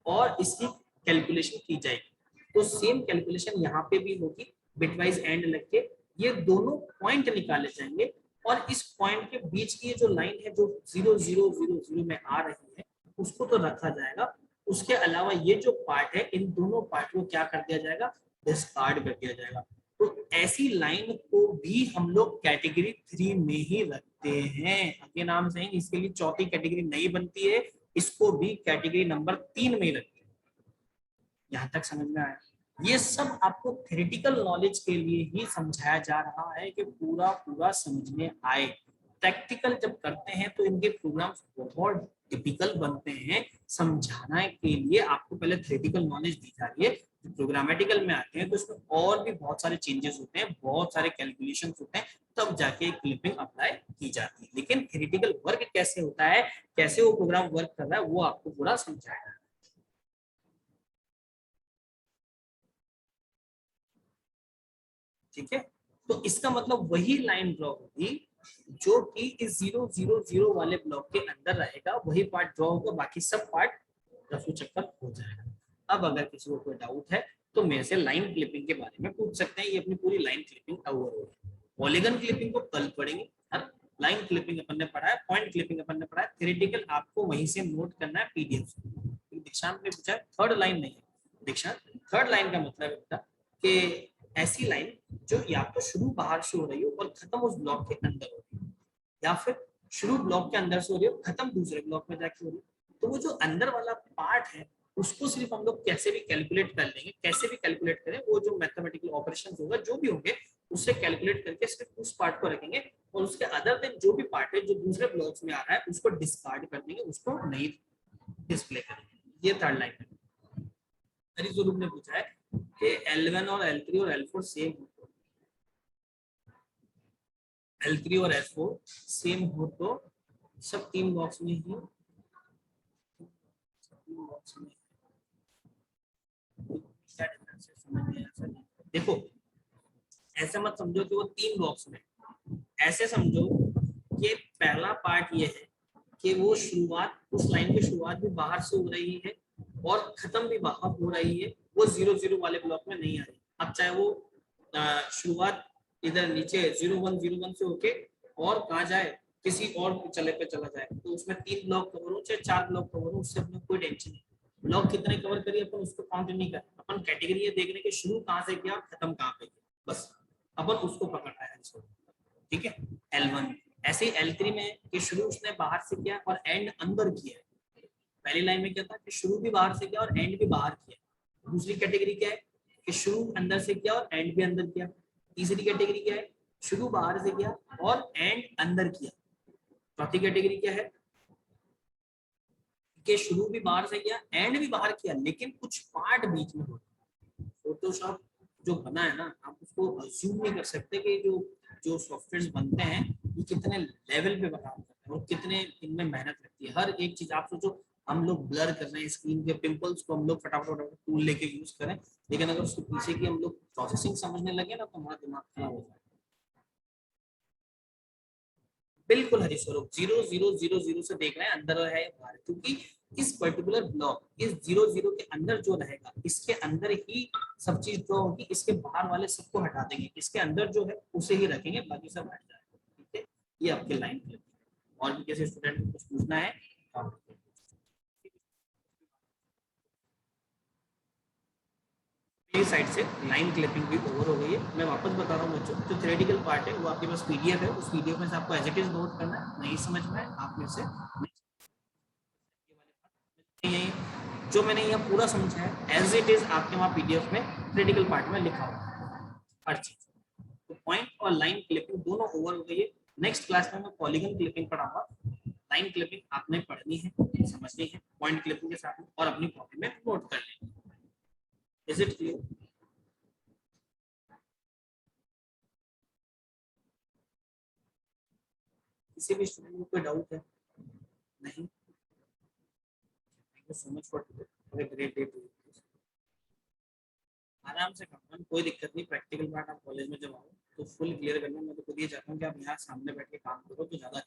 और इसकी कैलकुलेशन की जाएगी। तो सेम कैलकुलेशन यहाँ पे भी होगी, बिटवाइज एंड लग के ये दोनों पॉइंट निकाले जाएंगे और इस पॉइंट के बीच की जो लाइन है जो 0 0 0 0 में आ रही है उसको तो रखा जाएगा। उसके अलावा ये जो पार्ट है, इन दोनों पार्ट को क्या कर दिया जाएगा? डिस्कार्ड कर दिया जाएगा। तो ऐसी लाइन को भी हम लोग कैटेगरी 3 में ही रखते हैं। आगे नाम से इसके लिए चौथी कैटेगरी नहीं बनती है, इसको भी कैटेगरी नंबर 3 में ही रखते हैं। यहाँ तक समझ में आया? ये सब आपको थ्योरेटिकल नॉलेज के लिए ही समझाया जा रहा है कि पूरा पूरा समझ में आए। प्रैक्टिकल जब करते हैं तो इनके प्रोग्राम्स बहुत टिपिकल बनते हैं। समझाने के लिए आपको पहले थ्योरेटिकल नॉलेज दी जा रही है, प्रोग्रामेटिकल में आते हैं तो इसमें और भी बहुत सारे चेंजेस होते हैं, बहुत सारे कैलकुलेशंस होते हैं, तब जाके क्लिपिंग अप्लाई की जाती है। लेकिन थ्योरेटिकल वर्क कैसे होता है, कैसे वो प्रोग्राम वर्क कर रहा है, वो आपको पूरा समझाया। ठीक है, तो इसका मतलब वही लाइन ड्रॉ होगी जो कि इस 0 0 0 वाले ब्लॉक के अंदर रहेगा, वही पार्ट ड्रॉ होगा, बाकी सब पार्ट रफू चक्कर हो जाएगा। अब अगर किसी को कोई डाउट है तो मेरे से लाइन क्लिपिंग के बारे में पूछ सकते हैं। ये अपनी पूरी लाइन क्लिपिंग ओवर हो गई। पॉलीगन क्लिपिंग को कल पढ़ेंगे, लाइन क्लिपिंग अपन ने पढ़ा है, पॉइंट क्लिपिंग अपन ने पढ़ा है, थ्योरेटिकल आपको वहीं से नोट करना है पीडीएफ से। दीक्षांत ने पूछा थर्ड लाइन नहीं है, दीक्षांत थर्ड लाइन का मतलब होता कि ऐसी लाइन जो या तो शुरू बाहर से हो रही हो और खत्म उस ब्लॉक के अंदर हो रही हो, या फिर शुरू ब्लॉक के अंदर से हो रही हो, खत्म दूसरे ब्लॉक में जाके हो रही हो। तो वो जो अंदर वाला पार्ट है उसको सिर्फ हम लोग कैसे भी कैलकुलेट कर लेंगे, कैसे भी कैलकुलेट करें, वो जो मैथमेटिकल ऑपरेशन होगा जो भी होंगे उससे कैलकुलेट करके सिर्फ उस पार्ट को रखेंगे और उसके अदर देन जो भी पार्ट है जो दूसरे ब्लॉक्स में आ रहा है उसको डिस्कार्ड कर देंगे, उसको नहीं डिस्प्ले करेंगे। ये थर्ड लाइन है। हरीश ने पूछा है कि L1 और L3 और L4 सेम हो तो, L3 और L4 सेम हो तो सब 3 बॉक्स में ही, देखो ऐसे मत समझो कि वो 3 बॉक्स में, ऐसे समझो कि पहला पार्ट ये है कि वो शुरुआत, उस लाइन की शुरुआत भी बाहर से हो रही है और खत्म भी बाहर हो रही है, वो 0 0 वाले ब्लॉक में नहीं आ रही। अब चाहे वो शुरुआत इधर नीचे 0 1 0 1 से होके और कहा जाए किसी और चले पे चला जाए, तो उसमें 3 ब्लॉक कवर हो चाहे 4 ब्लॉक कवर हो, उससे अपने कोई टेंशन नहीं। ब्लॉक कितने कवर करिए अपन उसको काउंट नहीं करें, अपन कैटेगरी ये देखने के शुरू कहाँ से किया खत्म कहाँ पे किया, बस अपन उसको पकड़ना है इसको। ठीक है, L1 ऐसे ही L3 में कि शुरू उसने बाहर से किया और एंड अंदर किया। पहली लाइन में क्या था कि शुरू भी बाहर से किया और एंड भी बाहर किया। दूसरी कैटेगरी क्या है कि शुरू अंदर से किया और एंड भी अंदर किया। तीसरी कैटेगरी क्या है, शुरू बाहर से किया और एंड अंदर किया। चौथी कैटेगरी क्या है कि शुरू भी बाहर से किया एंड भी बाहर किया, लेकिन कुछ पार्ट बीच में होता। फोटोशॉप जो बना है ना, आप उसको अज्यूम नहीं कर सकते कि जो जो सॉफ्टवेयर्स बनते हैं ये कितने लेवल पे बना करते हैं और कितने इनमें मेहनत लगती है। हर एक चीज आप सोचो, हम लोग ब्लर कर रहे हैं स्क्रीन के पिंपल्स को, हम लोग फटाफट टूल लेके यूज करें, लेकिन अगर उसके पीछे की हम लोग प्रोसेसिंग समझने लगे ना तो हमारा दिमाग खराब हो जाए। बिल्कुल हरी स्वरूप 0 0 0 0 से देख रहे हैं अंदर है बाहर, क्योंकि इस पर्टिकुलर ब्लॉक इस 0 0 के अंदर जो रहेगा इसके अंदर ही सब चीज ड्रॉ होगी, इसके बाहर वाले सबको हटा देंगे, इसके अंदर जो है उसे ही रखेंगे, बाकी सब हट जाएगा। ठीक है, ये आपके लाइन क्लिप। और भी किसी स्टूडेंट को कुछ पूछना है? मेरी साइड से लाइन क्लिपिंग भी ओवर हो गई है। मैं वापस बता रहा हूँ बच्चों, जो थ्योरेटिकल पार्ट है वो आपके पास पीडीएफ है, उस पीडीएफ में से आपको एज इट इज नोट करना है। नहीं समझ में आप मेरे से यही जो मैंने यहाँ पूरा समझा है एज इट इज आपके वहाँ पीडीएफ में थ्योरेटिकल पार्ट में लिखा हुआ है हर चीज। तो पॉइंट और लाइन क्लिपिंग दोनों ओवर हो गई है। नेक्स्ट क्लास में मैं पॉलीगन क्लिपिंग पढ़ाऊंगा। लाइन क्लिपिंग आपने पढ़नी है, समझनी है पॉइंट क्लिपिंग के साथ में, और अपनी कॉपी में नोट कर लेनी है। Is it clear? किसी भी स्टूडेंट को कोई डाउट है? नहीं? Thank you so much for today, great day to you. आराम से करना, कोई दिक्कत नहीं। प्रैक्टिकल पार्ट आप कॉलेज में जब आओ तो फुल क्लियर करना। मैं तो खुद ये चाहता हूँ कि आप यहाँ सामने बैठ के काम करो तो ज्यादा